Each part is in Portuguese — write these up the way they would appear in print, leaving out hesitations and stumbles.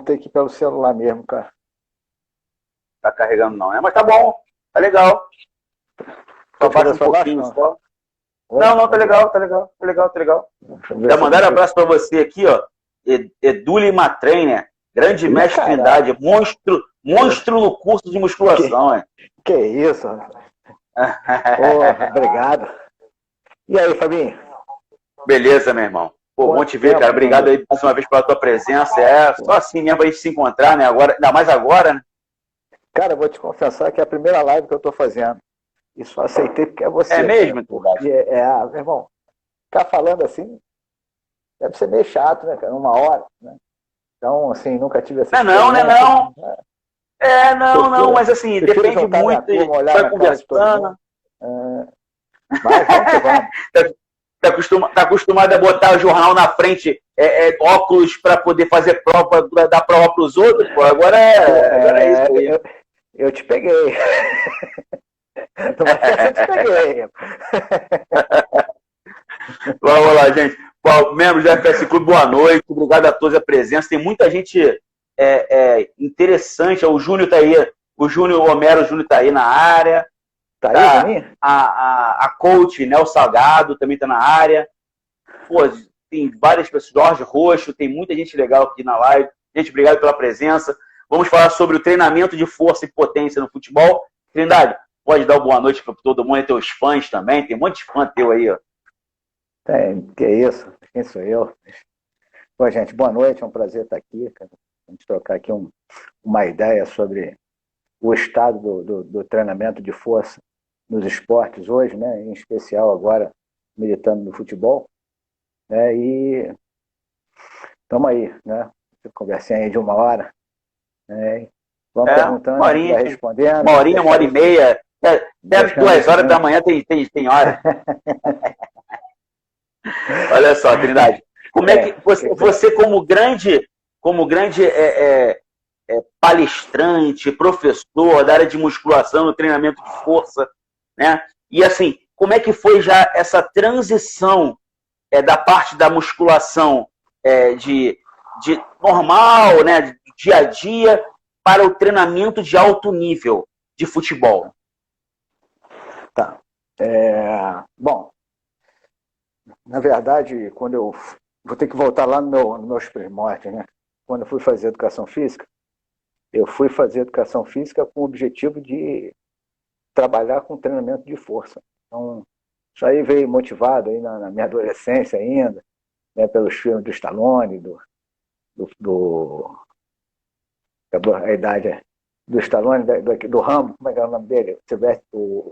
ter que ir pelo celular mesmo, cara. Tá carregando não, né? Mas tá bom, tá legal. Só baixa um pouquinho só. Não, tá legal, tá legal, tá legal, tá legal. Já mandaram um abraço pra você aqui, ó. Edule Matrainer, grande mestre Trindade, monstro no curso de musculação, Que isso, obrigado. E aí, Fabinho? Beleza, meu irmão. Pô, bom te ver, cara. Obrigado aí mais uma vez pela tua presença. Só assim mesmo pra gente se encontrar, né? Agora, ainda mais agora, né? Cara, eu vou te confessar que é a primeira live que eu tô fazendo. E só aceitei porque é você. É mesmo? Cara, porque, meu irmão, ficar falando assim deve ser meio chato, né, cara? 1 hora, né? Então, assim, nunca tive essa experiência. Não, mas assim, depende muito. Vai conversando. Mas vamos que vamos. Tá acostumado a botar o jornal na frente, óculos para poder fazer prova, dar prova para os outros, pô. Agora é isso aí. Eu te peguei. Eu te peguei. Vamos lá, gente. Membros do FS Clube, boa noite. Obrigado a todos a presença. Tem muita gente interessante. O Júnior tá aí. O Homero Júnior tá aí na área. Tá aí, a coach Nel Salgado também tá na área. Pô, tem várias pessoas. Jorge Roxo, tem muita gente legal aqui na live. Gente, obrigado pela presença. Vamos falar sobre o treinamento de força e potência no futebol. Trindade, pode dar uma boa noite para todo mundo e teus fãs também. Tem um monte de fã teu aí, ó. Que isso? Quem sou eu? Bom, gente, boa noite. É um prazer estar aqui, cara. A gente trocar aqui uma ideia sobre o estado do treinamento de força nos esportes hoje, né? Em especial agora militando no futebol, né? E estamos aí, né? Conversinha aí de 1 hora, né? Vamos perguntando, vai respondendo. 1 hora e meia. Até 2 horas da manhã tem hora. Olha só, Trindade. Como é que você como grande palestrante, professor da área de musculação, treinamento de força, né? E assim, como é que foi já essa transição da parte da musculação de normal, né, de dia a dia, para o treinamento de alto nível de futebol? Tá. Bom, na verdade, quando eu vou ter que voltar lá no meus primórdios, né? Quando eu fui fazer educação física, eu fui fazer educação física com o objetivo de trabalhar com treinamento de força. Então, isso aí veio motivado aí na minha adolescência ainda, né, pelos filmes do Stallone, a idade do Stallone, do Rambo, como é que é o nome dele? O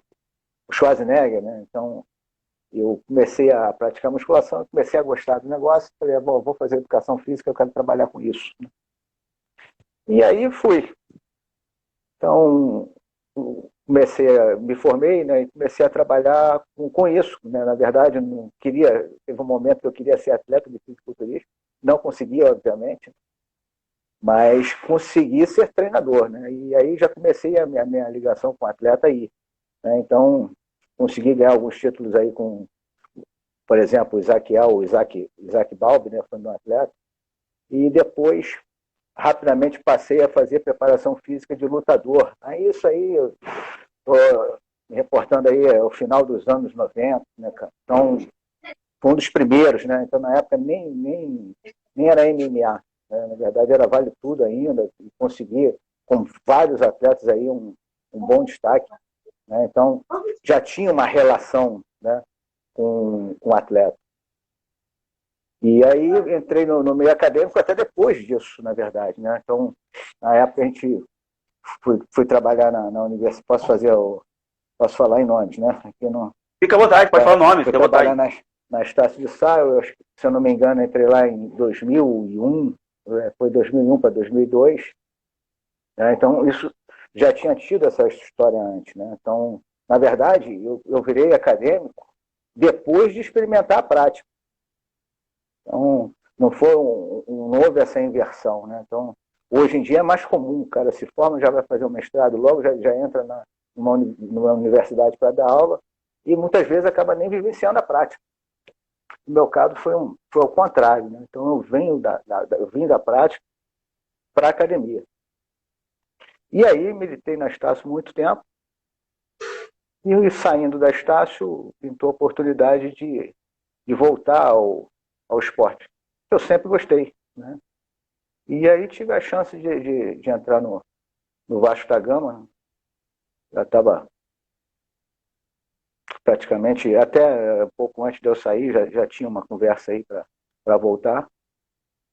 Schwarzenegger, né? Então, eu comecei a praticar musculação, comecei a gostar do negócio, falei, bom, vou fazer educação física, eu quero trabalhar com isso. E aí fui. Então, me formei, né, e comecei a trabalhar com isso, né? Na verdade, teve um momento que eu queria ser atleta de fisiculturismo, não consegui, obviamente, mas consegui ser treinador, né? E aí já comecei a minha ligação com o atleta aí, né? Então, consegui ganhar alguns títulos aí com, por exemplo, o Isaac Balbi, né? Foi meu atleta. E depois, rapidamente, passei a fazer preparação física de lutador. Aí isso aí, eu estou me reportando aí ao final dos anos 90, né, cara? Então, foi um dos primeiros, né? Então, na época, nem era MMA. Né? Na verdade, era Vale Tudo ainda, e consegui, com vários atletas aí, um bom destaque. Né? Então, já tinha uma relação, né, com o atleta. E aí entrei no meio acadêmico até depois disso, na verdade. Né? Então, na época, a gente fui trabalhar na universidade. Posso falar em nomes, né? Aqui no, fica à vontade, pode falar nome, fica à vontade. Na Estácio de Sá, se eu não me engano, entrei lá em 2001, foi 2001 para 2002. Né? Então, isso já tinha tido essa história antes. Né? Então, na verdade, eu virei acadêmico depois de experimentar a prática. Então, não houve essa inversão. Né? Então, hoje em dia é mais comum, o cara se forma, já vai fazer um mestrado, logo já entra numa universidade para dar aula, e muitas vezes acaba nem vivenciando a prática. No meu caso foi ao contrário. Né? Então, eu vim da prática, para a academia. E aí militei na Estácio muito tempo, e saindo da Estácio, pintou a oportunidade de voltar ao esporte. Eu sempre gostei, né? E aí tive a chance de entrar no Vasco da Gama. Já estava praticamente, até um pouco antes de eu sair, já tinha uma conversa aí para voltar.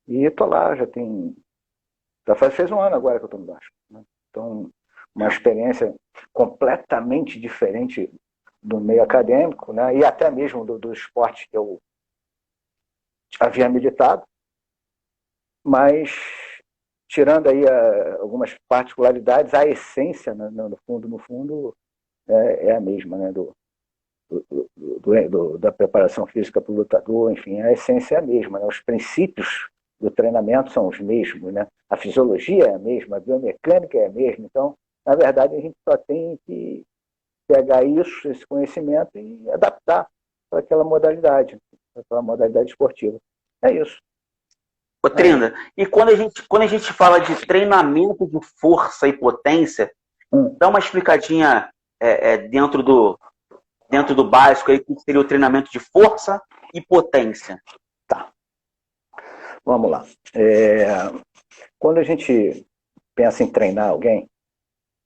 E estou lá, fez um ano agora que eu estou no Vasco, né? Então, uma experiência completamente diferente do meio acadêmico, né? E até mesmo do esporte que eu havia militado, mas tirando aí algumas particularidades, a essência, né, no fundo, é a mesma, né? Da preparação física para o lutador, enfim, a essência é a mesma, né? Os princípios do treinamento são os mesmos, né? A fisiologia é a mesma, a biomecânica é a mesma. Então, na verdade, a gente só tem que pegar esse conhecimento e adaptar para aquela modalidade esportiva. É isso. Ô, Trinda, e quando a gente fala de treinamento de força e potência, dá uma explicadinha dentro do básico aí, que seria o treinamento de força e potência. Tá. Vamos lá. Quando a gente pensa em treinar alguém,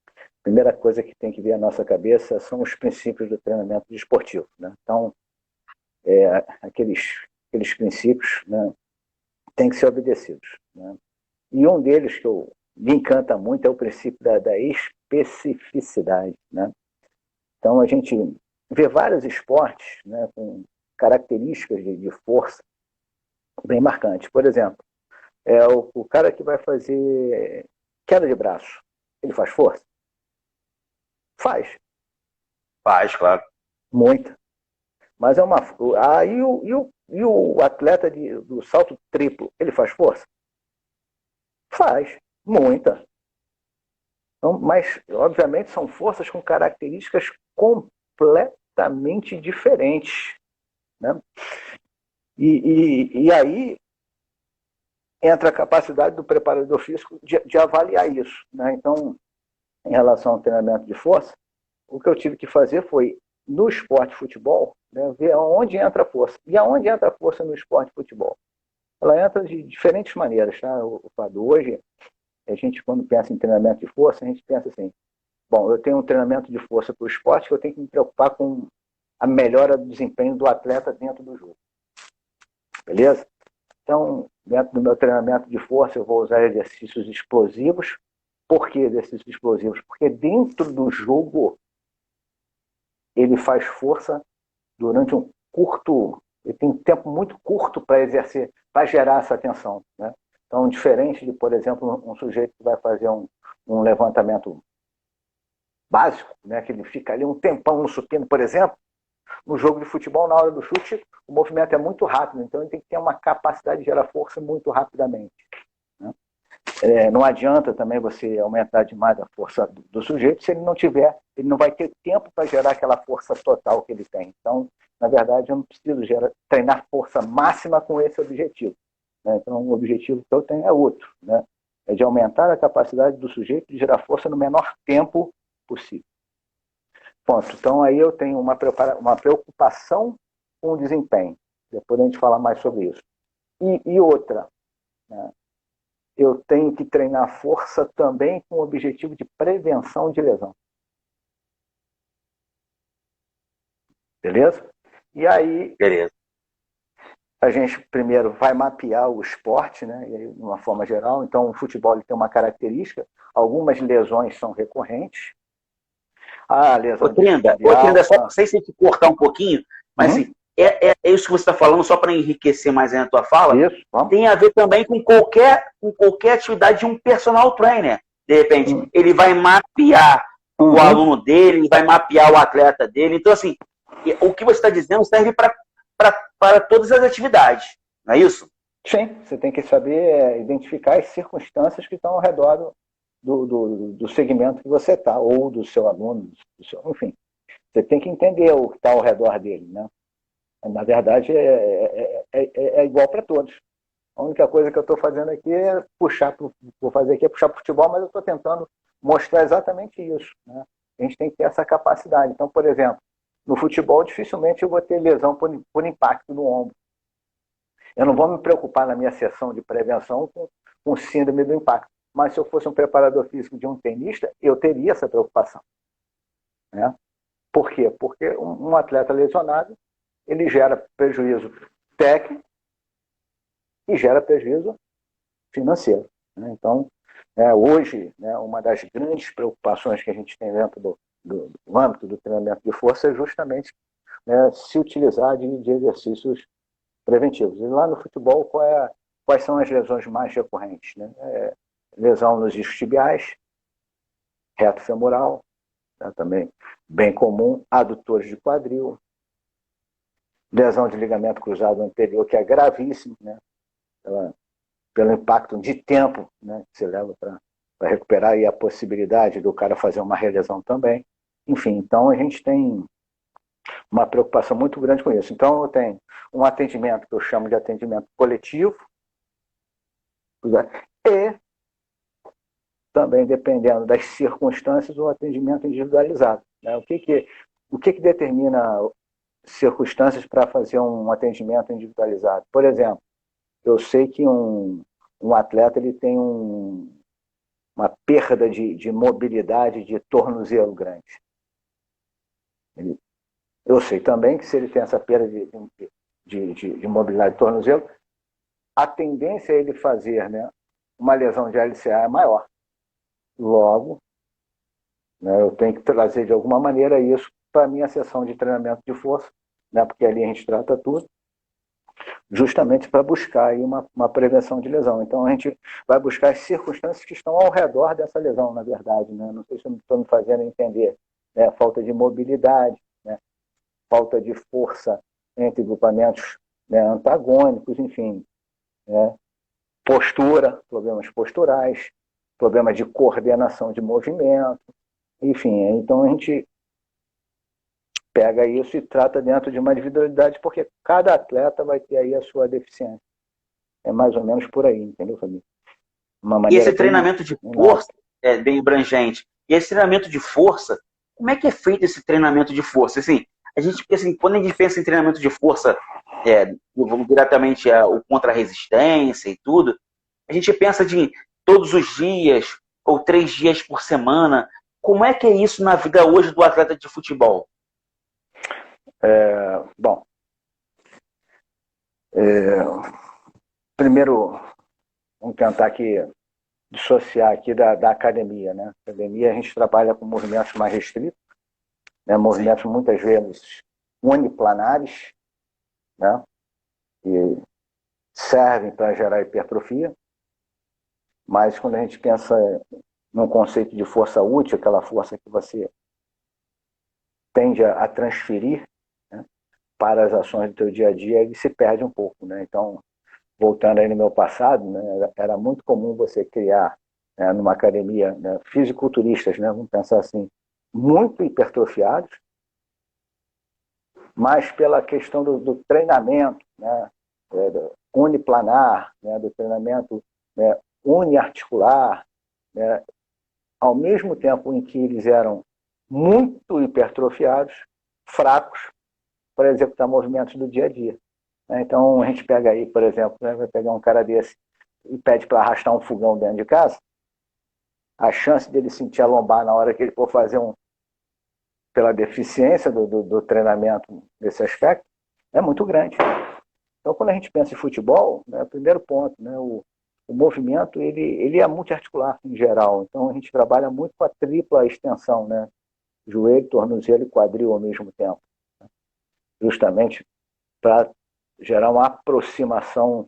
a primeira coisa que tem que vir à nossa cabeça são os princípios do treinamento desportivo, né? Então, aqueles princípios, né, têm que ser obedecidos, né? E um deles que me encanta muito é o princípio da especificidade, né? Então, a gente vê vários esportes, né, com características de força bem marcantes. Por exemplo, o cara que vai fazer queda de braço, ele faz força? Faz. Faz, claro. Muita. Mas e o atleta do salto triplo, ele faz força? Faz. Muita. Então, mas, obviamente, são forças com características completamente diferentes, né? E aí entra a capacidade do preparador físico de avaliar isso, né? Então, em relação ao treinamento de força, o que eu tive que fazer foi, no esporte futebol, né, ver aonde entra a força. E aonde entra a força no esporte futebol? Ela entra de diferentes maneiras, tá, Fábio? Hoje, a gente, quando pensa em treinamento de força, a gente pensa assim, bom, eu tenho um treinamento de força para o esporte que eu tenho que me preocupar com a melhora do desempenho do atleta dentro do jogo. Beleza? Então, dentro do meu treinamento de força, eu vou usar exercícios explosivos. Por que exercícios explosivos? Porque dentro do jogo, ele faz força durante ele tem um tempo muito curto para exercer, para gerar essa tensão, né? Então, diferente de, por exemplo, um sujeito que vai fazer um levantamento básico, né, que ele fica ali um tempão no supino, por exemplo, no jogo de futebol, na hora do chute, o movimento é muito rápido, então ele tem que ter uma capacidade de gerar força muito rapidamente, né? Não adianta também você aumentar demais a força do sujeito se ele não vai ter tempo para gerar aquela força total que ele tem. Então, na verdade, eu não preciso treinar força máxima com esse objetivo, né? Então, o objetivo que eu tenho é outro, né? É de aumentar a capacidade do sujeito de gerar força no menor tempo possível. Ponto. Então, aí eu tenho uma preocupação com o desempenho. Depois a gente fala mais sobre isso. E outra, né? Eu tenho que treinar força também com o objetivo de prevenção de lesão. Beleza? E aí, beleza, a gente primeiro vai mapear o esporte, né, de uma forma geral. Então, o futebol ele tem uma característica, algumas lesões são recorrentes. A lesão Trinda, só não sei se te cortar um pouquinho, mas assim, é isso que você está falando, só para enriquecer mais a tua fala, isso, tem a ver também com qualquer atividade de um personal trainer. De repente, ele vai mapear o aluno dele, ele vai mapear o atleta dele. Então, assim, o que você está dizendo serve para todas as atividades, não é isso? Sim, você tem que saber identificar as circunstâncias que estão ao redor do segmento que você está, ou do seu aluno, enfim. Você tem que entender o que está ao redor dele, né? Na verdade, é igual para todos. A única coisa que eu estou fazendo aqui é vou fazer aqui é puxar para o futebol, mas eu estou tentando mostrar exatamente isso, né? A gente tem que ter essa capacidade. Então, por exemplo, no futebol, dificilmente eu vou ter lesão por impacto no ombro. Eu não vou me preocupar na minha sessão de prevenção com síndrome do impacto. Mas se eu fosse um preparador físico de um tenista, eu teria essa preocupação, né? Por quê? Porque um atleta lesionado, ele gera prejuízo técnico e gera prejuízo financeiro, né? Então, hoje, né, uma das grandes preocupações que a gente tem dentro do âmbito do treinamento de força é justamente, né, se utilizar de exercícios preventivos. E lá no futebol, quais são as lesões mais recorrentes, né? Lesão nos isquiotibiais, reto femoral, né, também bem comum, adutores de quadril, lesão de ligamento cruzado anterior, que é gravíssimo, né, pelo impacto de tempo, né, que se leva para recuperar, e a possibilidade do cara fazer uma relesão também. Enfim, então a gente tem uma preocupação muito grande com isso. Então eu tenho um atendimento que eu chamo de atendimento coletivo, e também, dependendo das circunstâncias, o atendimento individualizado, né? O que determina circunstâncias para fazer um atendimento individualizado? Por exemplo, eu sei que um atleta ele tem uma perda de mobilidade de tornozelo grande. Eu sei também que se ele tem essa perda de mobilidade de tornozelo, a tendência a ele fazer, né, uma lesão de LCA é maior. Logo, né, eu tenho que trazer de alguma maneira isso para a minha sessão de treinamento de força, né, porque ali a gente trata tudo, justamente para buscar aí uma prevenção de lesão. Então a gente vai buscar as circunstâncias que estão ao redor dessa lesão, na verdade, né? Não sei se eu estou me fazendo entender, né? Falta de mobilidade, né? Falta de força entre grupamentos, né, antagônicos, enfim, né? Postura, problemas posturais, problemas de coordenação de movimento, enfim. Então a gente pega isso e trata dentro de uma individualidade, porque cada atleta vai ter aí a sua deficiência. É mais ou menos por aí, entendeu, Fabinho? E esse treinamento de força é bem abrangente. E esse treinamento de força, como é que é feito esse treinamento de força? Assim, porque assim, quando a gente pensa em treinamento de força, vamos diretamente o contra-resistência e tudo, a gente pensa de todos os dias ou 3 dias por semana. Como é que é isso na vida hoje do atleta de futebol? Bom, primeiro vamos tentar aqui dissociar aqui da academia, né? Na academia a gente trabalha com movimentos mais restritos, né? Movimentos muitas vezes uniplanares, né? E servem para gerar hipertrofia, mas quando a gente pensa num conceito de força útil, aquela força que você tende a transferir, né, para as ações do teu dia a dia, ele se perde um pouco, né? Então, voltando aí no meu passado, né, era muito comum você criar, né, numa academia, né, fisiculturistas, né, vamos pensar assim, muito hipertrofiados, mas pela questão do treinamento, né, uniplanar, né, do treinamento, né, uniarticular, né, ao mesmo tempo em que eles eram muito hipertrofiados, fracos para executar movimentos do dia a dia. Então, a gente pega aí, por exemplo, né, vai pegar um cara desse e pede para arrastar um fogão dentro de casa, a chance dele sentir a lombar na hora que ele for fazer pela deficiência do treinamento desse aspecto, é muito grande. Então, quando a gente pensa em futebol, né, o primeiro ponto, né, o movimento ele é multiarticular em geral. Então, a gente trabalha muito com a tripla extensão, né, joelho, tornozelo e quadril ao mesmo tempo, né, justamente para gerar uma aproximação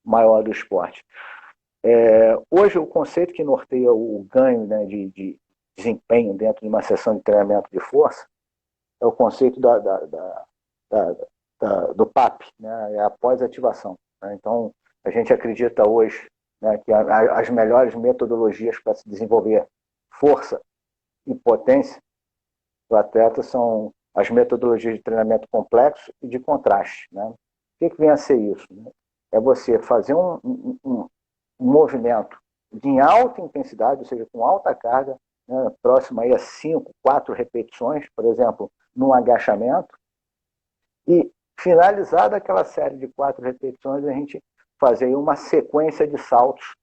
maior do esporte. Hoje, o conceito que norteia o ganho, né, de desempenho dentro de uma sessão de treinamento de força é o conceito do PAP, né, é a pós-ativação, né? Então, a gente acredita hoje, né, que as melhores metodologias para se desenvolver força e potência do atleta são as metodologias de treinamento complexo e de contraste, né? O que vem a ser isso, né? é você fazer um movimento em alta intensidade, ou seja, com alta carga, né, próximo aí a 5, 4 repetições, por exemplo, num agachamento, e finalizada aquela série de 4 repetições, a gente fazer uma sequência de saltos,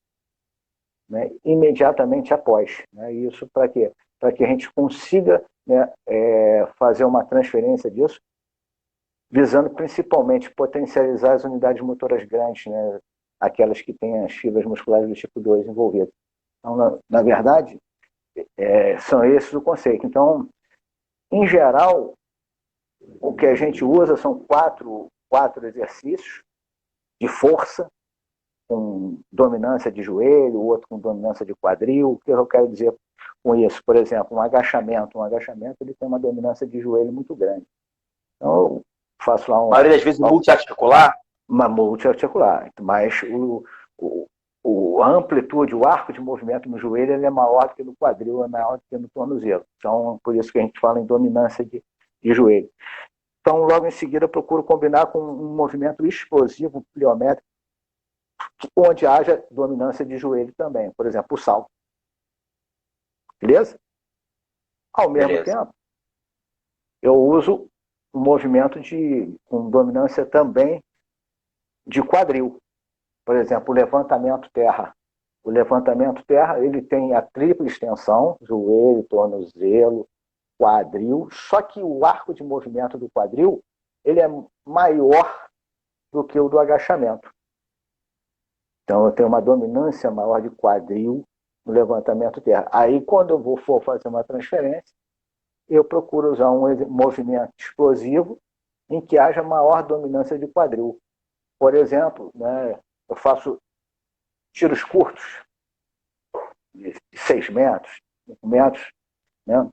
né, imediatamente após. Né? Isso para quê? Para que a gente consiga, né, fazer uma transferência disso, visando principalmente potencializar as unidades motoras grandes, né, aquelas que têm as fibras musculares do tipo 2 envolvidas. Então, na verdade, são esses o conceito. Então, em geral, o que a gente usa são quatro exercícios de força, com dominância de joelho, o outro com dominância de quadril. O que eu quero dizer com isso? Por exemplo, um agachamento. Um agachamento ele tem uma dominância de joelho muito grande. Então, eu faço lá A maioria das vezes multiarticular? Uma multiarticular. Mas a amplitude, o arco de movimento no joelho ele é maior do que no quadril, é maior do que no tornozelo. Então, por isso que a gente fala em dominância de joelho. Então, logo em seguida, eu procuro combinar com um movimento explosivo, pliométrico, onde haja dominância de joelho também. Por exemplo, o salto. Beleza? Ao mesmo tempo, eu uso um movimento com dominância também de quadril. Por exemplo, o levantamento terra. O levantamento terra ele tem a tripla extensão, joelho, tornozelo, quadril, só que o arco de movimento do quadril ele é maior do que o do agachamento. Então, eu tenho uma dominância maior de quadril no levantamento terra. Aí, quando eu for fazer uma transferência, eu procuro usar um movimento explosivo em que haja maior dominância de quadril. Por exemplo, né, eu faço tiros curtos, de 6 metros, 5 metros, né,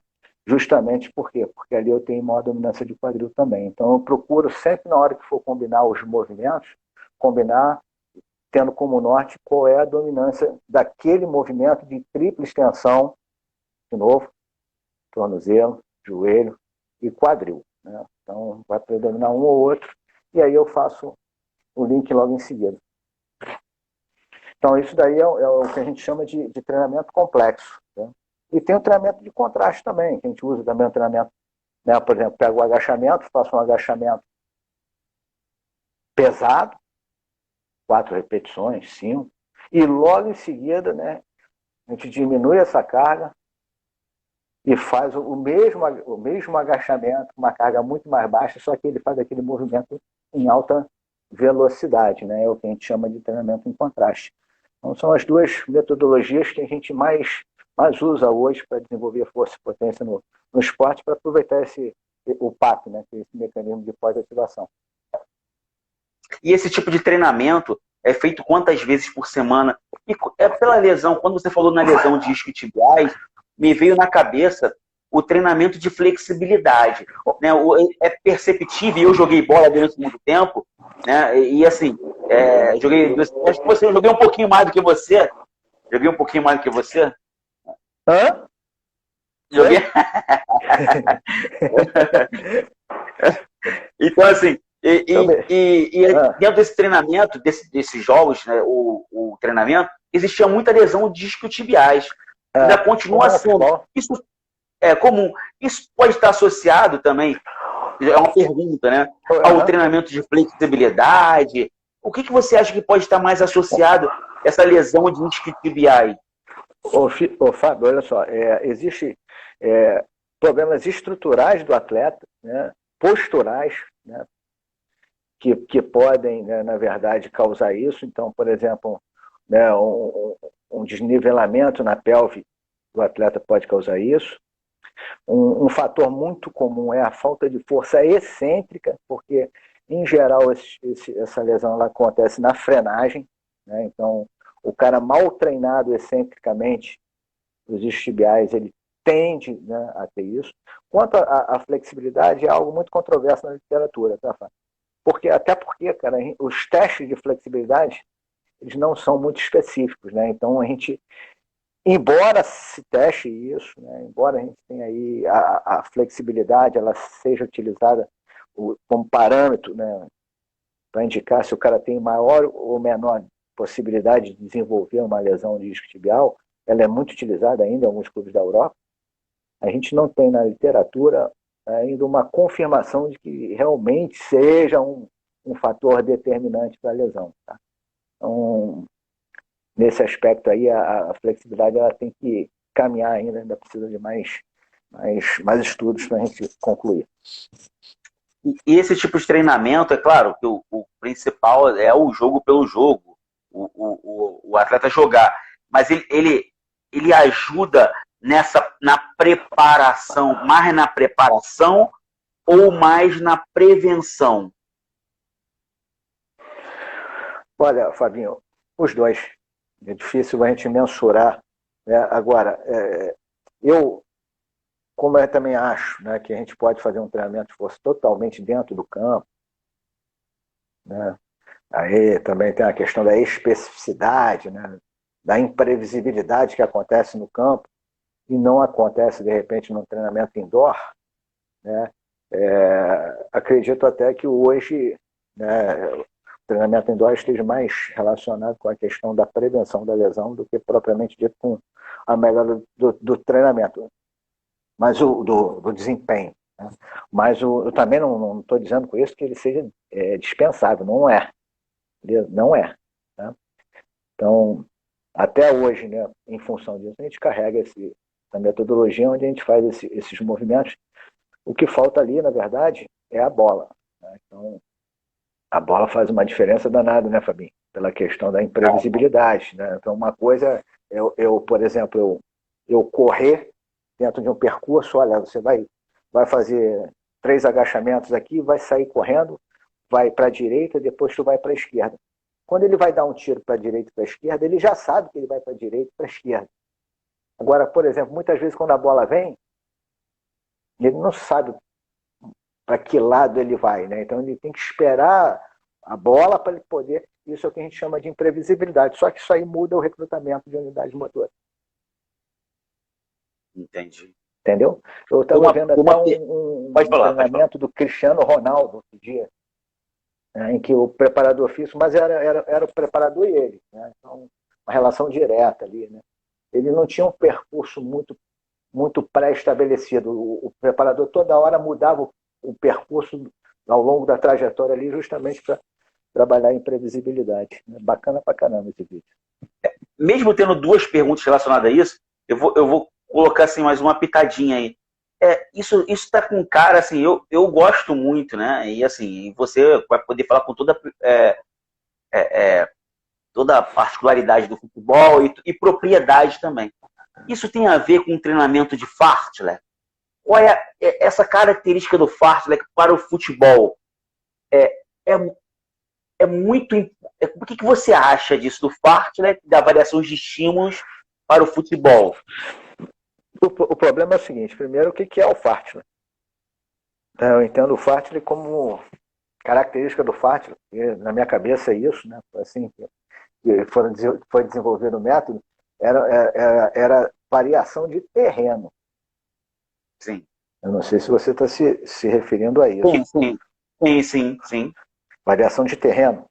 justamente por quê? Porque ali eu tenho maior dominância de quadril também. Então, eu procuro sempre, na hora que for combinar os movimentos, combinar tendo como norte qual é a dominância daquele movimento de tripla extensão, de novo, tornozelo, joelho e quadril. Né? Então, vai predominar um ou outro, e aí eu faço o link logo em seguida. Então, isso daí é o que a gente chama de treinamento complexo. Né? E tem o treinamento de contraste também, que a gente usa também o treinamento, né? Por exemplo, pego o agachamento, faço um agachamento pesado, 4 repetições, 5, e logo em seguida, né, a gente diminui essa carga e faz o mesmo agachamento, com uma carga muito mais baixa, só que ele faz aquele movimento em alta velocidade, né, é o que a gente chama de treinamento em contraste. Então, são as duas metodologias que a gente mais usa hoje para desenvolver força e potência no esporte, para aproveitar o PAP, né, que é esse mecanismo de pós-ativação. E esse tipo de treinamento é feito quantas vezes por semana? E pela lesão, quando você falou na lesão de isquiotibiais, me veio na cabeça o treinamento de flexibilidade. Né? É perceptível, eu joguei bola durante muito tempo, né? E assim, acho que eu joguei um pouquinho mais do que você. Joguei um pouquinho mais do que você? Hã? Joguei. Então, assim, dentro desse treinamento, desses jogos, né, o treinamento, existia muita lesão de isquiotibiais. Ainda continua sendo. Isso é comum. Isso pode estar associado também, é uma pergunta, né, ao treinamento de flexibilidade. O que você acha que pode estar mais associado a essa lesão de isquiotibiais? Fábio, olha só, existem problemas estruturais do atleta, né, posturais, né, que podem, né, na verdade, causar isso. Então, por exemplo, né, um desnivelamento na pelve do atleta pode causar isso. Um fator muito comum é a falta de força excêntrica, porque, em geral, essa lesão ela acontece na frenagem. Né? Então, o cara mal treinado excentricamente, os isquiotibiais, ele tende, né, a ter isso. Quanto à flexibilidade, é algo muito controverso na literatura, tá, Fábio? Até porque, cara, os testes de flexibilidade, eles não são muito específicos, né? Então, a gente, embora se teste isso, né, embora a gente tenha aí a flexibilidade, ela seja utilizada como parâmetro, né, para indicar se o cara tem maior ou menor possibilidade de desenvolver uma lesão de isquiotibial, ela é muito utilizada ainda em alguns clubes da Europa. A gente não tem na literatura ainda uma confirmação de que realmente seja um fator determinante para a lesão. Tá? Então, nesse aspecto aí, a flexibilidade ela tem que caminhar ainda precisa de mais estudos para a gente concluir. E esse tipo de treinamento, é claro que o principal é o jogo pelo jogo, o atleta jogar, mas ele ajuda na preparação, mais na preparação ou mais na prevenção? Olha, Fabinho, os dois. É difícil a gente mensurar. Né? Agora, como eu também acho, né, que a gente pode fazer um treinamento de força totalmente dentro do campo, né? Aí também tem a questão da especificidade, né, da imprevisibilidade que acontece no campo e não acontece, de repente, no treinamento indoor. Né? Acredito até que hoje, né, o treinamento indoor esteja mais relacionado com a questão da prevenção da lesão do que propriamente dito com a melhora do treinamento, mas do desempenho. Né? Mas eu também não estou dizendo com isso que ele seja dispensável, não é. Não é. Né? Então, até hoje, né, em função disso, a gente carrega essa metodologia onde a gente faz esses movimentos. O que falta ali, na verdade, é a bola. Né? Então, a bola faz uma diferença danada, né, Fabinho? Pela questão da imprevisibilidade. Né? Então, uma coisa, por exemplo, eu correr dentro de um percurso, olha, você vai fazer 3 agachamentos aqui, vai sair correndo, vai para a direita, depois tu vai para a esquerda. Quando ele vai dar um tiro para a direita e para a esquerda, ele já sabe que ele vai para a direita e para a esquerda. Agora, por exemplo, muitas vezes quando a bola vem, ele não sabe para que lado ele vai, né? Então ele tem que esperar a bola para ele poder. Isso é o que a gente chama de imprevisibilidade. Só que isso aí muda o recrutamento de unidade motora. Entendi. Entendeu? Eu estava vendo até um treinamento do Cristiano Ronaldo outro dia, né, em que o preparador físico, mas era o preparador e ele, né? Então, uma relação direta ali, né? Ele não tinha um percurso muito pré-estabelecido. O preparador toda hora mudava o percurso ao longo da trajetória ali, justamente para trabalhar em previsibilidade. Bacana pra caramba esse vídeo. Mesmo tendo 2 perguntas relacionadas a isso, eu vou colocar assim mais uma pitadinha aí. Isso tá com cara, assim, eu gosto muito, né? E assim, você vai poder falar com toda a particularidade do futebol e propriedade também. Isso tem a ver com o treinamento de Fartlek? Qual é essa característica do Fartlek para o futebol? É muito. O que você acha disso, do Fartlek, da variação de estímulos para o futebol? O problema é o seguinte: primeiro, o que é o Fartlek? Eu entendo o Fartlek como característica do Fartlek, na minha cabeça é isso, né? Assim, foi desenvolvido o método, era variação de terreno. Sim. Eu não sei se você está se referindo a isso. Sim. Variação de terreno.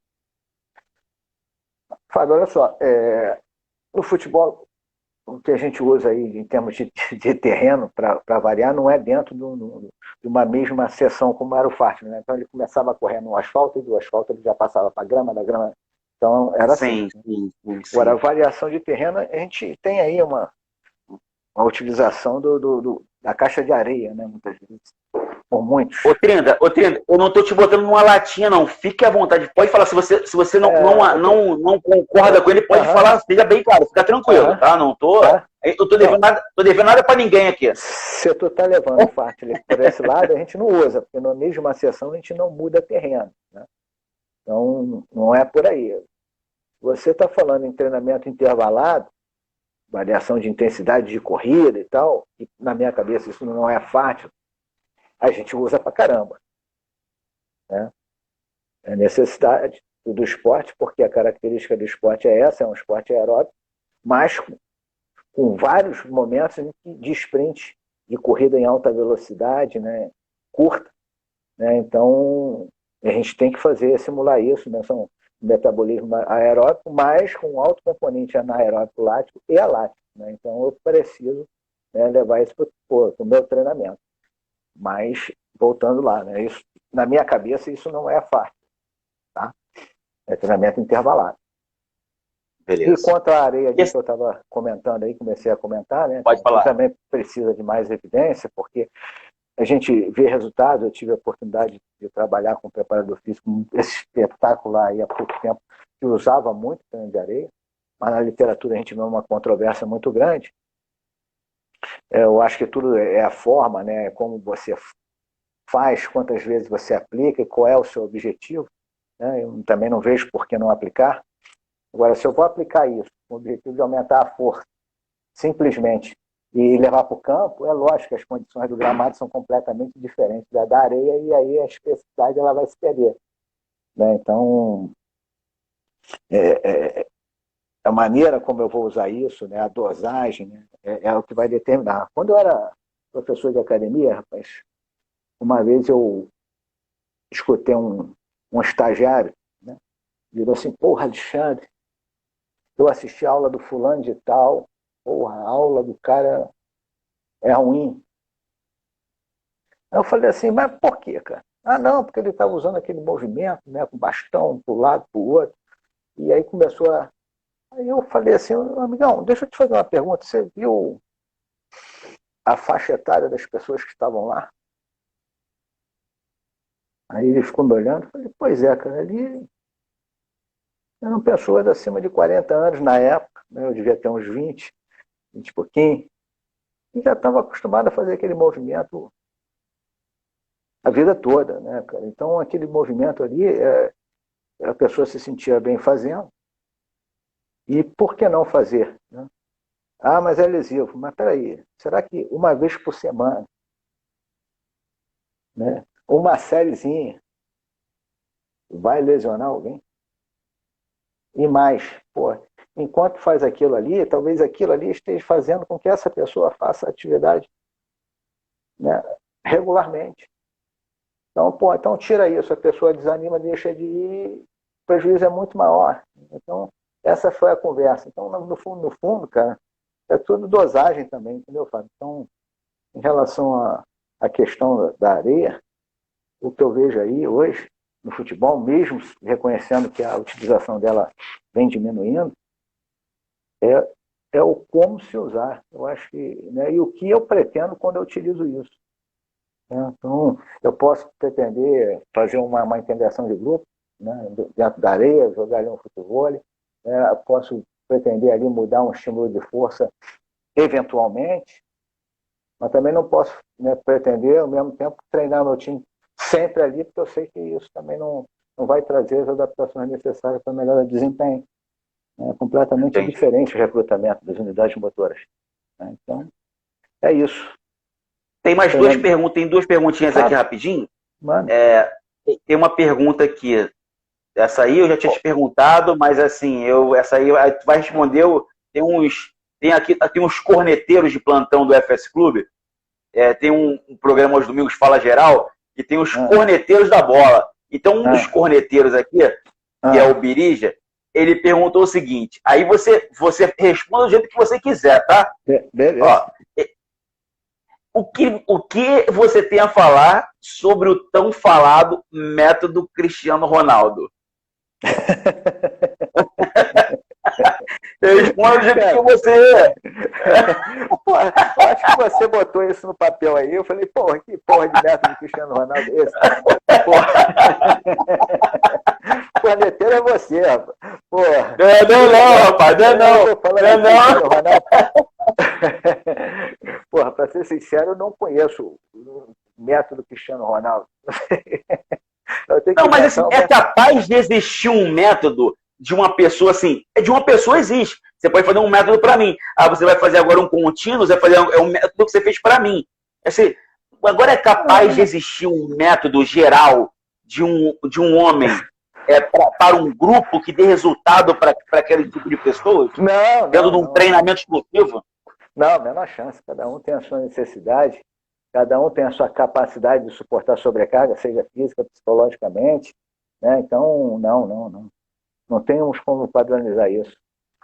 Fábio, olha só, no futebol, o que a gente usa aí em termos de terreno, para variar, não é dentro de uma mesma seção como era o Fartlek, né? Então ele começava a correr no asfalto, e do asfalto ele já passava para a grama, da grama. Então era assim. Sim. Agora, a variação de terreno, a gente tem aí uma utilização da caixa de areia, né? Muitas vezes. Por muitos. Ô Trenda, eu não estou te botando numa latinha, não. Fique à vontade. Pode falar. Se você não concorda com ele, pode falar. Seja bem claro, fica tranquilo, tá? Não tô. Eu tô devendo nada para ninguém aqui. Se tu tá levando o Fartlek por esse lado, a gente não usa, porque no meio de uma sessão a gente não muda terreno. Né? Então, não é por aí. Você está falando em treinamento intervalado, variação de intensidade de corrida e tal, e na minha cabeça isso não é Fartlek, a gente usa pra caramba. Né? É necessidade do esporte, porque a característica do esporte é essa, é um esporte aeróbico, mas com vários momentos de sprint, de corrida em alta velocidade, né? Curta. Né? Então, E a gente tem que simular isso, né? São metabolismo aeróbico, mas com alto componente anaeróbico lático e alático, né? Então eu preciso, né, levar isso para o meu treinamento. Mas, voltando lá, né? Isso, na minha cabeça, isso não é fácil, tá? É treinamento intervalado. Beleza. E quanto à areia que eu estava comentando aí, comecei a comentar, né? Pode falar. Também precisa de mais evidência, porque a gente vê resultados. Eu tive a oportunidade de trabalhar com um preparador físico espetacular aí há pouco tempo, que usava muito treino de areia, mas na literatura a gente vê uma controvérsia muito grande. Eu acho que tudo é a forma, né? Como você faz, quantas vezes você aplica e qual é o seu objetivo, né? Eu também não vejo por que não aplicar. Agora, se eu vou aplicar isso com o objetivo de aumentar a força, simplesmente, e levar para o campo, é lógico que as condições do gramado são completamente diferentes da areia, e aí a especificidade ela vai se perder, né? Então, a maneira como eu vou usar isso, né, a dosagem, né, é o que vai determinar. Quando eu era professor de academia, rapaz, uma vez eu escutei um estagiário, né, virou assim: porra, Alexandre, eu assisti a aula do fulano de tal, porra, a aula do cara é ruim. Aí eu falei assim: mas por quê, cara? Ah, não, porque ele estava usando aquele movimento, né, com bastão para um lado, para o outro, e aí começou a... Aí eu falei assim: amigão, deixa eu te fazer uma pergunta, você viu a faixa etária das pessoas que estavam lá? Aí ele ficou me olhando e falei: pois é, cara, ali eram pessoas acima de 40 anos na época, né, eu devia ter uns 20 e pouquinho, e já estava acostumado a fazer aquele movimento a vida toda, né, cara? Então aquele movimento ali, a pessoa se sentia bem fazendo, e por que não fazer, né? Ah, mas é lesivo. Mas peraí, será que uma vez por semana, né, uma sériezinha vai lesionar alguém? E mais, pô, enquanto faz aquilo ali, talvez aquilo ali esteja fazendo com que essa pessoa faça atividade, né, regularmente. Então, pô, então tira isso, a pessoa desanima, deixa de ir, o prejuízo é muito maior. Então, essa foi a conversa. Então, no fundo, cara, é tudo dosagem também, entendeu, Fábio? Então, em relação à questão da areia, o que eu vejo aí hoje no futebol, mesmo reconhecendo que a utilização dela vem diminuindo, é o como se usar. Eu acho que, né, e o que eu pretendo quando eu utilizo isso, né? Então, eu posso pretender fazer uma integração de grupo, né, dentro da areia, jogar ali um futebol, né, posso pretender ali mudar um estímulo de força eventualmente, mas também não posso, né, pretender ao mesmo tempo treinar meu time sempre ali, porque eu sei que isso também não vai trazer as adaptações necessárias para melhor desempenho. É completamente diferente o recrutamento das unidades motoras, né? Então, é isso. Tem mais duas perguntas, tem duas perguntinhas aqui rapidinho. Mano. Tem uma pergunta aqui. Essa aí eu já tinha te perguntado, mas assim, essa aí tu vai responder. Tem uns corneteiros de plantão do FS Clube. Tem um programa aos domingos, Fala Geral, e tem os corneteiros da bola. Então, um dos corneteiros aqui, que é o Birija, ele perguntou o seguinte, aí você responde do jeito que você quiser, tá? Beleza. Ó, o que você tem a falar sobre o tão falado método Cristiano Ronaldo? Responda do jeito que você... Porra, eu acho que você botou isso no papel aí. Eu falei: porra, que porra de método do Cristiano Ronaldo é esse? Corneteiro é você, rapaz. Porra. Não, rapaz. Não. Porra, pra ser sincero, eu não conheço o método Cristiano Ronaldo. Não, mas assim, é capaz de existir um método de uma pessoa assim? De uma pessoa existe. Você pode fazer um método para mim. Ah, você vai fazer agora um contínuo, você vai fazer um método que você fez para mim. Assim, agora é capaz de existir um método geral de um homem para um grupo que dê resultado para aquele tipo de pessoas? Não. Dentro de um treinamento exclusivo? Não, menor chance. Cada um tem a sua necessidade. cada um tem a sua capacidade de suportar sobrecarga, seja física, psicologicamente, né? Então, não temos como padronizar isso.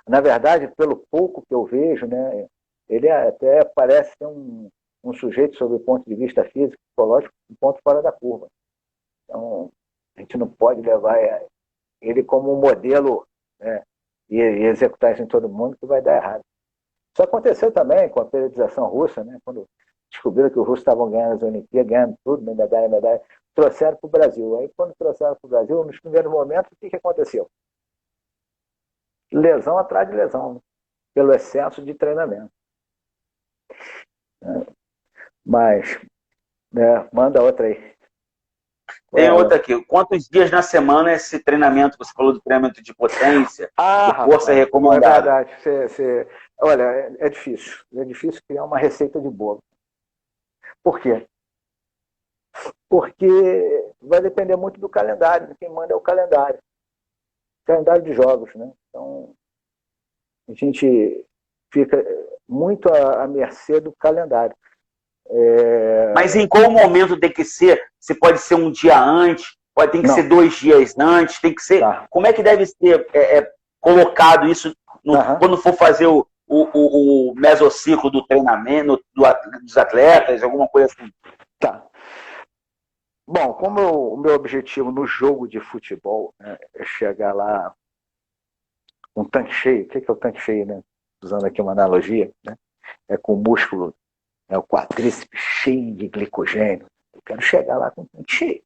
Na verdade, pelo pouco que eu vejo, né, ele até parece ser um sujeito, sob o ponto de vista físico, psicológico, um ponto fora da curva. Então, a gente não pode levar ele como um modelo, né, e executar isso em todo mundo, que vai dar errado. Isso aconteceu também com a periodização russa, né, quando descobriram que os russos estavam ganhando as Olimpíadas, ganhando tudo, medalha, trouxeram para o Brasil. Aí, quando trouxeram para o Brasil, nos primeiros momentos, o que aconteceu? Lesão atrás de lesão, né? Pelo excesso de treinamento. Mas, né, manda outra aí. Tem outra aqui. Quantos dias na semana esse treinamento, você falou do treinamento de potência, de força é recomendado? É verdade. Olha, é difícil. É difícil criar uma receita de bolo. Por quê? Porque vai depender muito do calendário. Quem manda é o calendário. Calendário de jogos, né? Então, a gente fica muito à mercê do calendário. Mas em qual momento tem que ser? Se pode ser um dia antes, tem que ser 2 dias antes, tem que ser. Tá. Como é que deve ser colocado isso quando for fazer o mesociclo do treinamento dos atletas, alguma coisa assim? Tá. Bom, como o meu objetivo no jogo de futebol, né, é chegar lá um tanque cheio. O que é o tanque cheio, né? Usando aqui uma analogia, né? É com o músculo, o quadríceps cheio de glicogênio. Eu quero chegar lá com um tanque cheio.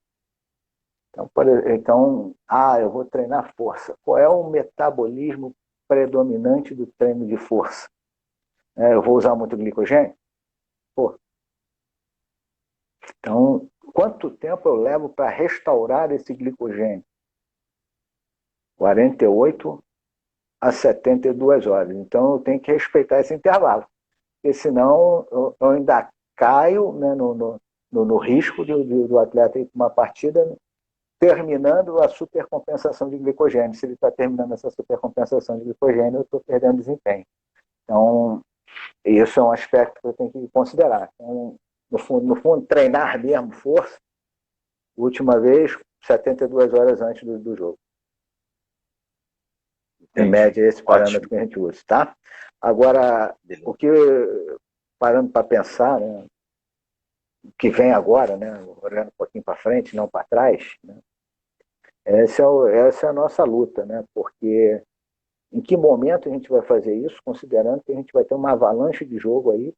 Então, eu vou treinar força. Qual é o metabolismo predominante do treino de força? Eu vou usar muito glicogênio? Pô. Então, quanto tempo eu levo para restaurar esse glicogênio? 48 a 72 horas. Então, eu tenho que respeitar esse intervalo. Porque senão eu ainda caio, né, no risco do atleta ir para uma partida terminando a supercompensação de glicogênio. Se ele está terminando essa supercompensação de glicogênio, eu estou perdendo desempenho. Então, isso é um aspecto que eu tenho que considerar. Então, no fundo, treinar mesmo força, última vez, 72 horas antes do jogo. Em média, esse parâmetro que a gente usa, tá? Agora, o que, parando para pensar, né, o que vem agora, né, olhando um pouquinho para frente, não para trás, né, essa é a nossa luta, né, porque em que momento a gente vai fazer isso, considerando que a gente vai ter uma avalanche de jogo aí,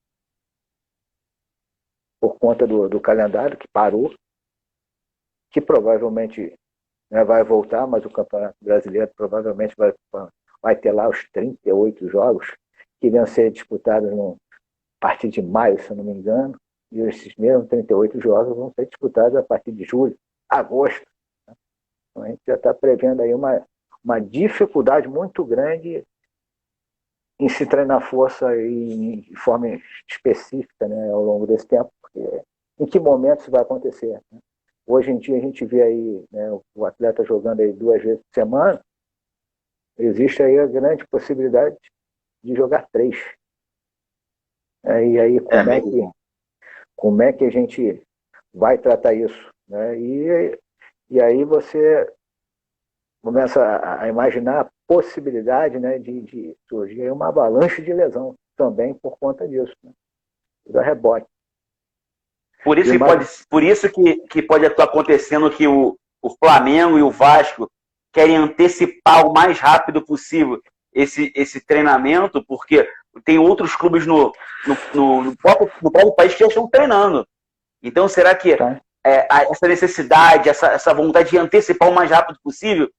por conta do calendário que parou, que provavelmente, né, vai voltar, mas o Campeonato Brasileiro provavelmente vai ter lá os 38 jogos que iriam ser disputados a partir de maio, se eu não me engano, e esses mesmos 38 jogos vão ser disputados a partir de julho, agosto. Então a gente já está prevendo aí uma dificuldade muito grande em se treinar força de forma específica, né, ao longo desse tempo, porque em que momento isso vai acontecer, né? Hoje em dia a gente vê aí, né, o atleta jogando aí 2 vezes por semana, existe aí a grande possibilidade de jogar 3. E aí como é que a gente vai tratar isso, né? E aí você começa a imaginar a possibilidade, né, de surgir uma avalanche de lesão também por conta disso, né? Do rebote. Por isso que pode estar acontecendo que o Flamengo e o Vasco querem antecipar o mais rápido possível esse treinamento, porque tem outros clubes no próprio país que já estão treinando. Então, será que essa necessidade, essa vontade de antecipar o mais rápido possível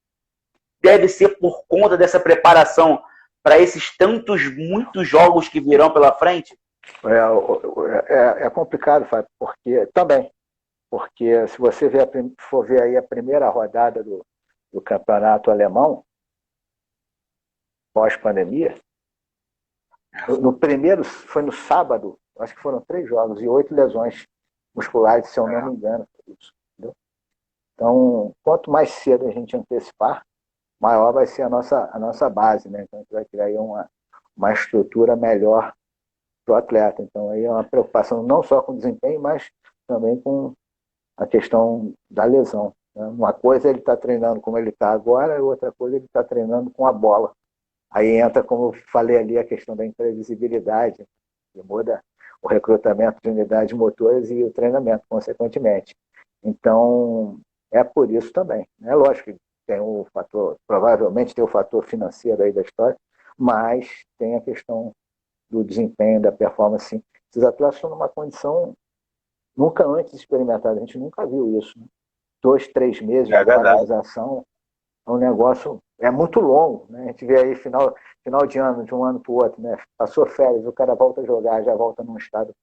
deve ser por conta dessa preparação para esses muitos jogos que virão pela frente? É complicado, Fábio, porque se você for ver aí a primeira rodada do campeonato alemão, pós-pandemia, no primeiro, foi no sábado, acho que foram 3 jogos e 8 lesões musculares, se eu não me engano. Entendeu? Então, quanto mais cedo a gente antecipar, maior vai ser a nossa base, né? Então, a gente vai criar aí uma estrutura melhor para o atleta. Então, aí é uma preocupação não só com o desempenho, mas também com a questão da lesão. Né? Uma coisa ele está treinando como ele está agora, e outra coisa ele está treinando com a bola. Aí entra, como eu falei ali, a questão da imprevisibilidade, que muda o recrutamento de unidades motoras e o treinamento, consequentemente. Então, é por isso também. É lógico que tem o fator, provavelmente tem o fator financeiro aí da história, mas tem a questão do desempenho, da performance. Sim. Esses atletas estão numa condição nunca antes experimentada, a gente nunca viu isso. Né? 2, 3 meses de paralisação é um negócio, é muito longo. Né? A gente vê aí final de ano, de um ano para o outro, né? Passou férias, o cara volta a jogar, já volta num estado,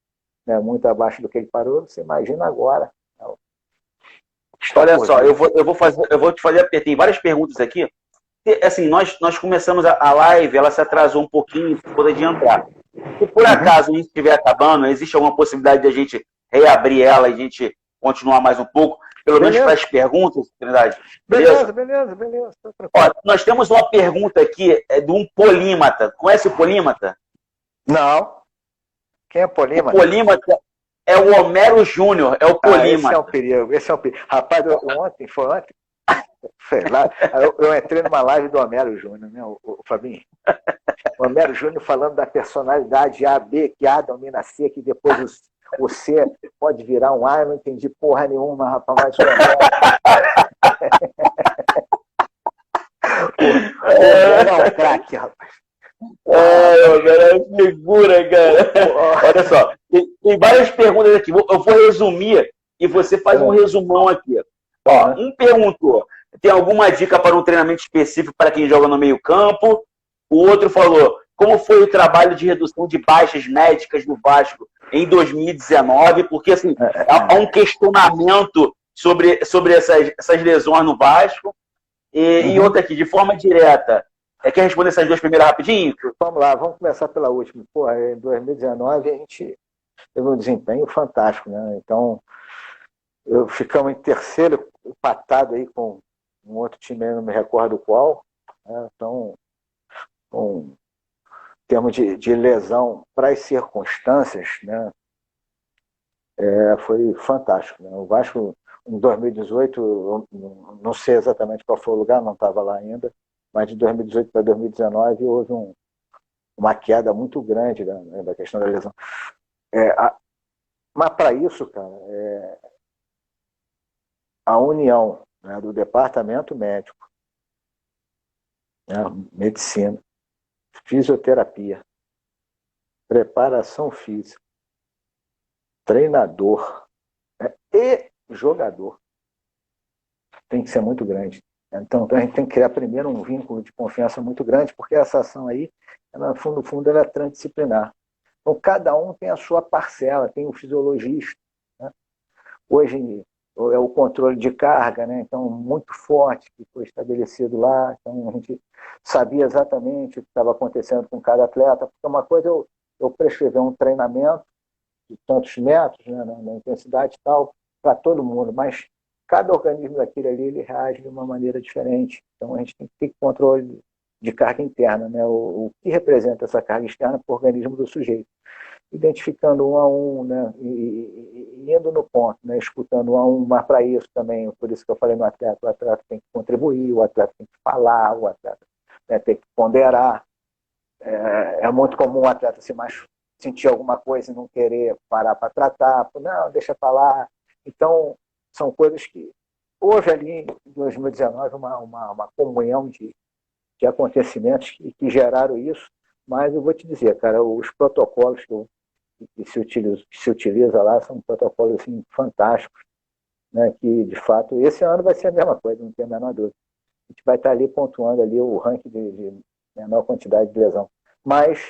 né, muito abaixo do que ele parou, você imagina agora. Olha só, eu vou te fazer, tem várias perguntas aqui. Assim, nós começamos a live, ela se atrasou um pouquinho por poder adiantar. Se por acaso a gente estiver acabando, existe alguma possibilidade de a gente reabrir ela e a gente continuar mais um pouco? Pelo menos para as perguntas, Trindade. Beleza. Ó, nós temos uma pergunta aqui de um polímata. Conhece o polímata? Não. Quem é polímata? O polímata é o Homero Júnior, é o polímata. Esse é o perigo. Rapaz, foi ontem, sei lá, eu entrei numa live do Homero Júnior, né, o Fabinho? O Homero Júnior falando da personalidade A, B, que A domina C, que depois o C pode virar um A, eu não entendi porra nenhuma, rapaz, mas o Homero é um craque, rapaz. É figura, cara. Olha só, tem várias perguntas aqui. Eu vou resumir e você faz um resumão aqui. Ó, um perguntou: tem alguma dica para um treinamento específico para quem joga no meio-campo? O outro falou: como foi o trabalho de redução de baixas médicas do Vasco em 2019? Porque assim, há um questionamento sobre essas lesões no Vasco. E outra aqui, de forma direta. Quer responder essas duas primeiras rapidinho? Vamos lá, vamos começar pela última. Pô, em 2019 a gente teve um desempenho fantástico, né? Então, ficamos em terceiro, empatado aí com um outro time, não me recordo qual. Né? Então, em termos de lesão para as circunstâncias, né? Foi fantástico. Né? O Vasco, em 2018, não sei exatamente qual foi o lugar, não estava lá ainda, mas de 2018 para 2019 houve uma queda muito grande da questão da lesão. Mas para isso, cara, a união, né, do departamento médico, né, medicina, fisioterapia, preparação física, treinador, né, e jogador tem que ser muito grande. Então a gente tem que criar primeiro um vínculo de confiança muito grande, porque essa ação aí, ela, no fundo, ela é transdisciplinar. Então cada um tem a sua parcela, tem o fisiologista. Né? Hoje é o controle de carga, né? Então muito forte, que foi estabelecido lá. Então a gente sabia exatamente o que estava acontecendo com cada atleta, porque uma coisa eu prescrever um treinamento de tantos metros, né, na intensidade e tal, para todo mundo, mas cada organismo daquele ali, ele reage de uma maneira diferente. Então, a gente tem que ter controle de carga interna, né? O que representa essa carga externa para o organismo do sujeito. Identificando um a um, né? E indo no ponto, né? Escutando um a um, mas para isso também, por isso que eu falei no atleta, o atleta tem que contribuir, o atleta tem que falar, o atleta, né, tem que ponderar. É muito comum o atleta sentir alguma coisa e não querer parar para tratar, não, deixa para lá. Então, são coisas que houve ali em 2019 uma comunhão de acontecimentos que geraram isso, mas eu vou te dizer, cara, os protocolos que se utiliza lá são protocolos assim, fantásticos, né, que de fato esse ano vai ser a mesma coisa, não tem a menor dúvida. A gente vai estar ali pontuando ali o ranking de menor quantidade de lesão. Mas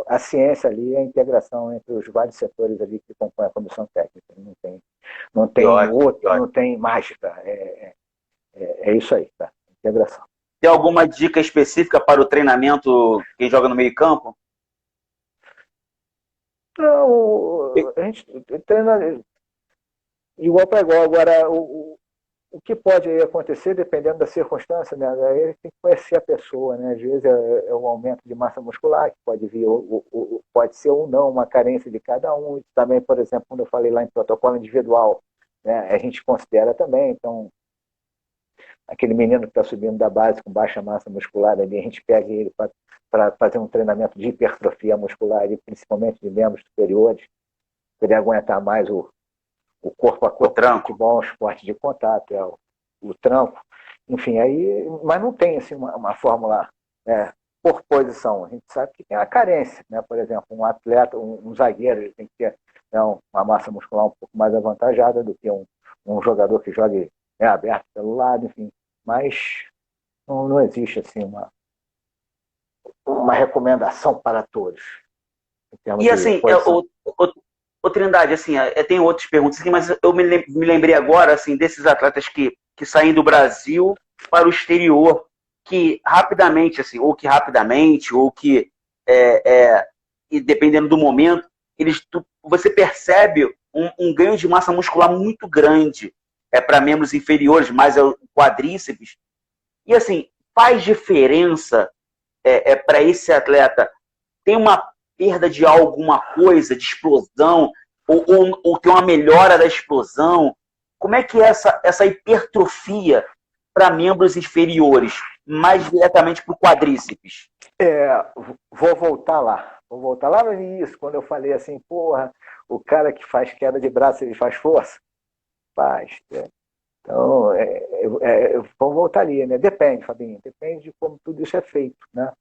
a ciência ali é a integração entre os vários setores ali que compõem a comissão técnica. Não tem mágica. É isso aí, tá? Integração. Tem alguma dica específica para o treinamento quem joga no meio campo? Não, a gente treina igual para igual. Agora, o que pode aí acontecer, dependendo da circunstância, né? Aí ele tem que conhecer a pessoa, né? Às vezes é um aumento de massa muscular, que pode vir, pode ser ou não uma carência de cada um. Também, por exemplo, quando eu falei lá em protocolo individual, né? A gente considera também, então, aquele menino que está subindo da base com baixa massa muscular, ali, a gente pega ele para fazer um treinamento de hipertrofia muscular, e principalmente de membros superiores, para ele aguentar mais o corpo a corpo, futebol, um esporte de contato, o tranco, enfim, aí, mas não tem assim, uma fórmula por posição. A gente sabe que tem a carência, né? Por exemplo, um atleta, um zagueiro, ele tem que ter uma massa muscular um pouco mais avantajada do que um jogador que jogue aberto pelo lado, enfim, mas não existe assim uma recomendação para todos. E assim, Ô Trindade, assim, tem outras perguntas aqui, mas eu me lembrei agora, assim, desses atletas que saem do Brasil para o exterior, que rapidamente, assim, ou que e dependendo do momento, você percebe um ganho de massa muscular muito grande para membros inferiores, mais quadríceps. E assim, faz diferença para esse atleta? Tem uma perda de alguma coisa, de explosão, ou tem uma melhora da explosão? Como é que é essa hipertrofia para membros inferiores, mais diretamente para o quadríceps? Vou voltar lá no início, quando eu falei assim, porra, o cara que faz queda de braço, ele faz força? Faz. Então, vamos voltar ali, né? Depende, Fabinho, depende de como tudo isso é feito, né?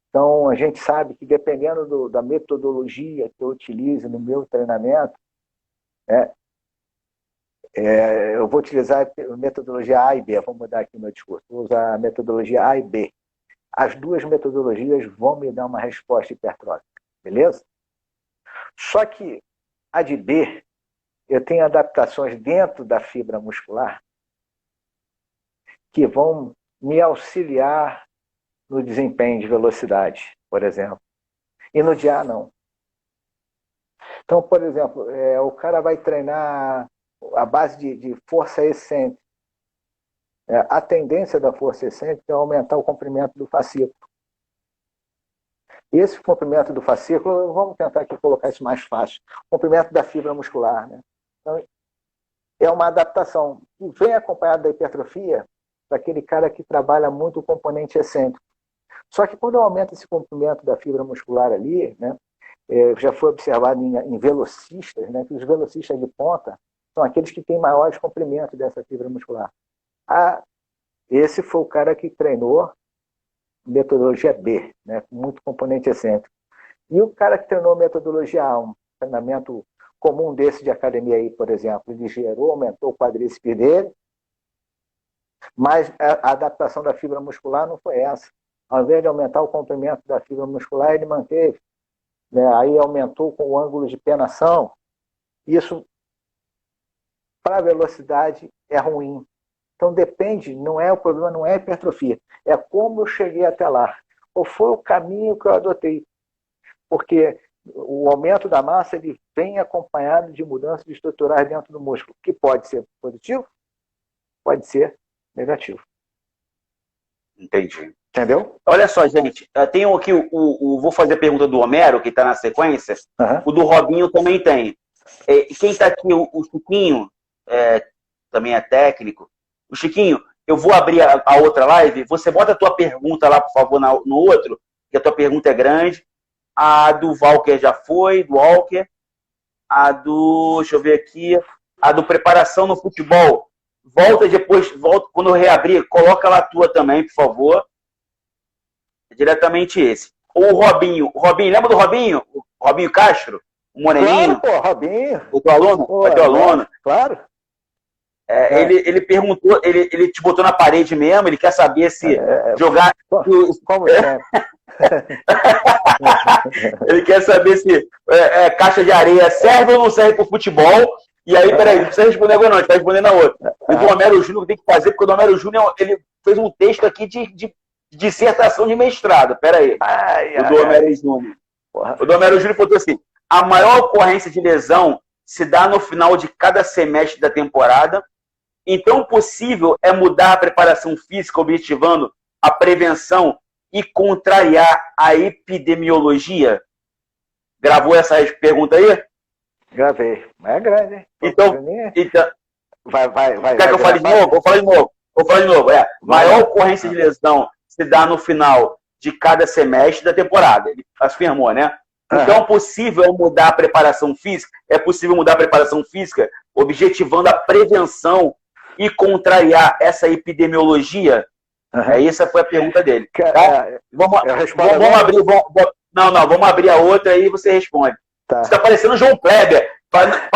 Então, a gente sabe que dependendo da metodologia que eu utilize no meu treinamento, eu vou utilizar a metodologia A e B, vou mudar aqui o meu discurso, vou usar a metodologia A e B. As duas metodologias vão me dar uma resposta hipertrófica, beleza? Só que a de B, eu tenho adaptações dentro da fibra muscular que vão me auxiliar no desempenho de velocidade, por exemplo. E no de A, não. Então, por exemplo, o cara vai treinar a base de força excêntrica. A tendência da força excêntrica é aumentar o comprimento do fascículo. Esse comprimento do fascículo, vamos tentar aqui colocar isso mais fácil, o comprimento da fibra muscular, né? Então, é uma adaptação que vem acompanhada da hipertrofia daquele cara que trabalha muito o componente excêntrico. Só que quando eu aumento esse comprimento da fibra muscular ali, né, já foi observado em velocistas, né, que os velocistas de ponta são aqueles que têm maiores comprimentos dessa fibra muscular. Esse foi o cara que treinou metodologia B, né, com muito componente excêntrico. E o cara que treinou metodologia A, um treinamento comum desse de academia aí, por exemplo, ele gerou, aumentou o quadríceps dele, mas a adaptação da fibra muscular não foi essa. Ao invés de aumentar o comprimento da fibra muscular, ele manteve. Né? Aí aumentou com o ângulo de penação. Isso, para a velocidade, é ruim. Então depende, o problema não é a hipertrofia, é como eu cheguei até lá. Qual foi o caminho que eu adotei? Porque o aumento da massa ele vem acompanhado de mudanças estruturais dentro do músculo, que pode ser positivo, pode ser negativo. Entendi. Entendeu? Olha só, gente, tem aqui vou fazer a pergunta do Homero, que está na sequência. O do Robinho também tem. Quem está aqui, o Chiquinho, também é técnico. O Chiquinho, eu vou abrir a outra live. Você bota a tua pergunta lá, por favor, no outro, que a tua pergunta é grande. A do Walker já foi, do Walker. Deixa eu ver aqui. A do preparação no futebol. Volta depois, quando eu reabrir, coloca lá a tua também, por favor. É diretamente esse. Ou o Robinho. Lembra do Robinho? O Robinho Castro? O moreninho? Claro, pô, Robinho. O teu aluno? Pô, teu aluno. Claro. Ele perguntou, ele te botou na parede mesmo, ele quer saber se jogar... Como é? Ele quer saber se caixa de areia serve ou não serve para o futebol. E aí, peraí, não precisa responder agora não, a gente vai responder na outra. O do Homero Júnior tem que fazer, porque o do Homero Júnior ele fez um texto aqui de dissertação de mestrado. Peraí. O do Homero Júnior. O do Homero Júnior botou assim: a maior ocorrência de lesão se dá no final de cada semestre da temporada. Então, possível é mudar a preparação física, objetivando a prevenção e contrariar a epidemiologia? Gravou essa pergunta aí? Gravei. Mas é grande, hein? Então, vai. Quer que eu fale de novo? Vou falar de novo. Maior ocorrência de lesão se dá no final de cada semestre da temporada. Ele afirmou, né? Então, possível mudar a preparação física? É possível mudar a preparação física objetivando a prevenção e contrariar essa epidemiologia? Essa foi a pergunta dele. Tá? Vamos abrir. Vamos abrir a outra aí e você responde. Tá. Você está parecendo João Kleber. Para.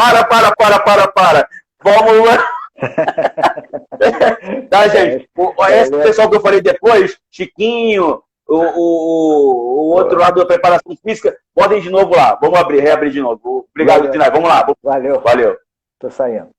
Vamos lá. Tá, gente? Esse pessoal que eu falei depois, Chiquinho, o outro lado da preparação física, podem de novo lá. Vamos reabrir de novo. Obrigado, Tinai. Vamos lá. Valeu. Tô saindo.